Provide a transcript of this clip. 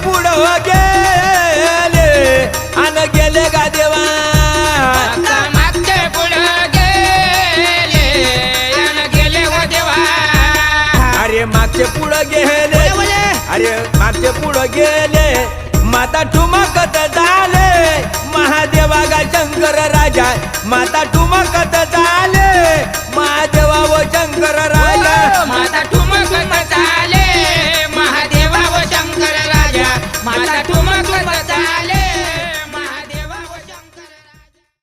पुढं गेले अन गेले गा देवा मागचे पुढं गेले अन गेले व देवा अरे मागचे पुढं गेले अरे मागचे पुढं गेले माता ठुमकत झाले महादेवा गा शंकर राजा माता ठुमकत झाले महादेवा व शंकर राजा माता ठुमकत झाले महादेवा व शंकर राजा माता ठुमकत झाले